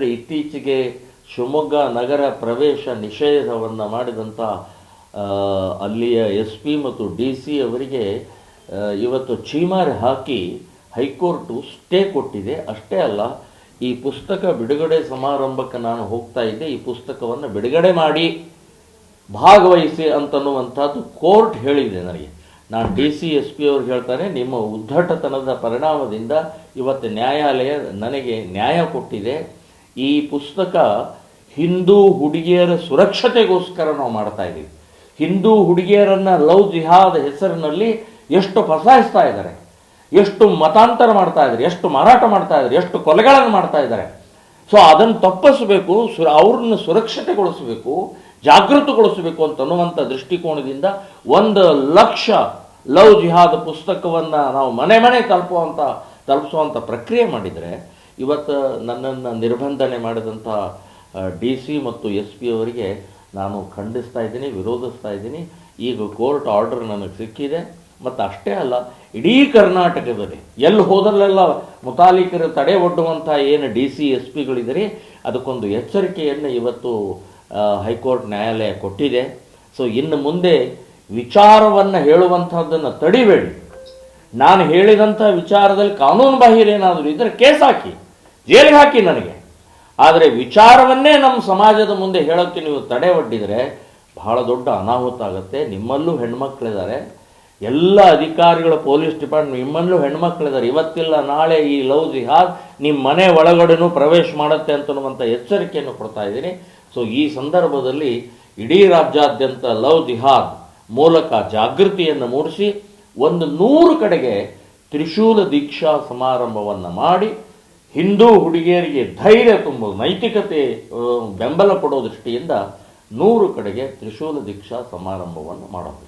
ಅಂದರೆ ಇತ್ತೀಚೆಗೆ ಶಿವಮೊಗ್ಗ ನಗರ ಪ್ರವೇಶ ನಿಷೇಧವನ್ನು ಮಾಡಿದಂಥ ಅಲ್ಲಿಯ ಎಸ್ ಪಿ ಮತ್ತು ಡಿ ಸಿ ಅವರಿಗೆ ಇವತ್ತು ಚೀಮಾರಿ ಹಾಕಿ ಹೈಕೋರ್ಟು ಸ್ಟೇ ಕೊಟ್ಟಿದೆ. ಅಷ್ಟೇ ಅಲ್ಲ, ಈ ಪುಸ್ತಕ ಬಿಡುಗಡೆ ಸಮಾರಂಭಕ್ಕೆ ನಾನು ಹೋಗ್ತಾ ಇದ್ದೆ, ಈ ಪುಸ್ತಕವನ್ನು ಬಿಡುಗಡೆ ಮಾಡಿ ಭಾಗವಹಿಸಿ ಅಂತನ್ನುವಂಥದ್ದು ಕೋರ್ಟ್ ಹೇಳಿದೆ ನನಗೆ. ನಾನು ಡಿ ಸಿ ಎಸ್ ಪಿ ಅವ್ರಿಗೆ ಹೇಳ್ತಾನೆ, ನಿಮ್ಮ ಉದ್ದಟತನದ ಪರಿಣಾಮದಿಂದ ಇವತ್ತು ನ್ಯಾಯಾಲಯ ನನಗೆ ನ್ಯಾಯ ಕೊಟ್ಟಿದೆ. ಈ ಪುಸ್ತಕ ಹಿಂದೂ ಹುಡುಗಿಯರ ಸುರಕ್ಷತೆಗೋಸ್ಕರ ನಾವು ಮಾಡ್ತಾ ಇದ್ದೀವಿ. ಹಿಂದೂ ಹುಡುಗಿಯರನ್ನು ಲವ್ ಜಿಹಾದ್ ಹೆಸರಿನಲ್ಲಿ ಎಷ್ಟು ಫಸಾಯಿಸ್ತಾ ಇದ್ದಾರೆ, ಎಷ್ಟು ಮತಾಂತರ ಮಾಡ್ತಾ ಇದ್ದಾರೆ, ಎಷ್ಟು ಮಾರಾಟ ಮಾಡ್ತಾ ಇದ್ದಾರೆ, ಎಷ್ಟು ಕೊಲೆಗಳನ್ನು ಮಾಡ್ತಾ ಇದ್ದಾರೆ. ಸೊ ಅದನ್ನು ತಪ್ಪಿಸಬೇಕು, ಅವ್ರನ್ನ ಸುರಕ್ಷತೆಗೊಳಿಸಬೇಕು, ಜಾಗೃತಗೊಳಿಸಬೇಕು ಅಂತನ್ನುವಂಥ ದೃಷ್ಟಿಕೋನದಿಂದ 1,00,000 ಲವ್ ಜಿಹಾದ್ ಪುಸ್ತಕವನ್ನು ನಾವು ಮನೆ ಮನೆ ತಲುಪಿಸುವಂಥ ಪ್ರಕ್ರಿಯೆ ಮಾಡಿದರೆ, ಇವತ್ತು ನನ್ನನ್ನು ನಿರ್ಬಂಧನೆ ಮಾಡಿದಂಥ ಡಿ ಸಿ ಮತ್ತು ಎಸ್ ಪಿ ಅವರಿಗೆ ನಾನು ಖಂಡಿಸ್ತಾ ಇದ್ದೀನಿ, ವಿರೋಧಿಸ್ತಾ ಇದ್ದೀನಿ. ಈಗ ಕೋರ್ಟ್ ಆರ್ಡರ್ ನನಗೆ ಸಿಕ್ಕಿದೆ. ಮತ್ತು ಅಷ್ಟೇ ಅಲ್ಲ, ಇಡೀ ಕರ್ನಾಟಕದಲ್ಲಿ ಎಲ್ಲಿ ಹೋದಲ್ಲೆಲ್ಲ ಮುತಾಲಿಕರು ತಡೆ ಒಡ್ಡುವಂಥ ಏನು ಡಿ ಸಿ ಎಸ್ ಪಿಗಳಿದ್ದಾರೆ, ಅದಕ್ಕೊಂದು ಎಚ್ಚರಿಕೆಯನ್ನು ಇವತ್ತು ಹೈಕೋರ್ಟ್ ನ್ಯಾಯಾಲಯ ಕೊಟ್ಟಿದೆ. ಸೊ ಇನ್ನು ಮುಂದೆ ವಿಚಾರವನ್ನು ಹೇಳುವಂಥದ್ದನ್ನು ತಡಿಬೇಡಿ. ನಾನು ಹೇಳಿದಂಥ ವಿಚಾರದಲ್ಲಿ ಕಾನೂನು ಬಾಹಿರ ಏನಾದರೂ ಇದ್ದರೆ ಕೇಸ್ ಹಾಕಿ, ಜೈಲಿಗೆ ಹಾಕಿ ನನಗೆ. ಆದರೆ ವಿಚಾರವನ್ನೇ ನಮ್ಮ ಸಮಾಜದ ಮುಂದೆ ಹೇಳೋಕ್ಕೆ ನೀವು ತಡೆ ಒಡ್ಡಿದರೆ ಬಹಳ ದೊಡ್ಡ ಅನಾಹುತ ಆಗುತ್ತೆ. ನಿಮ್ಮಲ್ಲೂ ಹೆಣ್ಮಕ್ಳಿದ್ದಾರೆ, ಎಲ್ಲ ಅಧಿಕಾರಿಗಳ ಪೊಲೀಸ್ ಡಿಪಾರ್ಟ್ಮೆಂಟ್ ನಿಮ್ಮಲ್ಲೂ ಹೆಣ್ಮಕ್ಳಿದ್ದಾರೆ. ಇವತ್ತಿಲ್ಲ ನಾಳೆ ಈ ಲವ್ ಜಿಹಾದ್ ನಿಮ್ಮ ಮನೆ ಒಳಗಡೆನೂ ಪ್ರವೇಶ ಮಾಡುತ್ತೆ ಅಂತನ್ನುವಂಥ ಎಚ್ಚರಿಕೆಯನ್ನು ಕೊಡ್ತಾ ಇದ್ದೀನಿ. ಸೊ ಈ ಸಂದರ್ಭದಲ್ಲಿ ಇಡೀ ರಾಜ್ಯಾದ್ಯಂತ ಲವ್ ಜಿಹಾದ್ ಮೂಲಕ ಜಾಗೃತಿಯನ್ನು ಮೂಡಿಸಿ 100 ಕಡೆಗೆ ತ್ರಿಶೂಲ ದೀಕ್ಷಾ ಸಮಾರಂಭವನ್ನು ಮಾಡಿ ಹಿಂದೂ ಹುಡುಗಿಯರಿಗೆ ಧೈರ್ಯ ತುಂಬುವುದು, ನೈತಿಕತೆ ಬೆಂಬಲ ಕೊಡೋ ದೃಷ್ಟಿಯಿಂದ 100 ಕಡೆಗೆ ತ್ರಿಶೂಲ ದೀಕ್ಷಾ ಸಮಾರಂಭವನ್ನು ಮಾಡೋದು.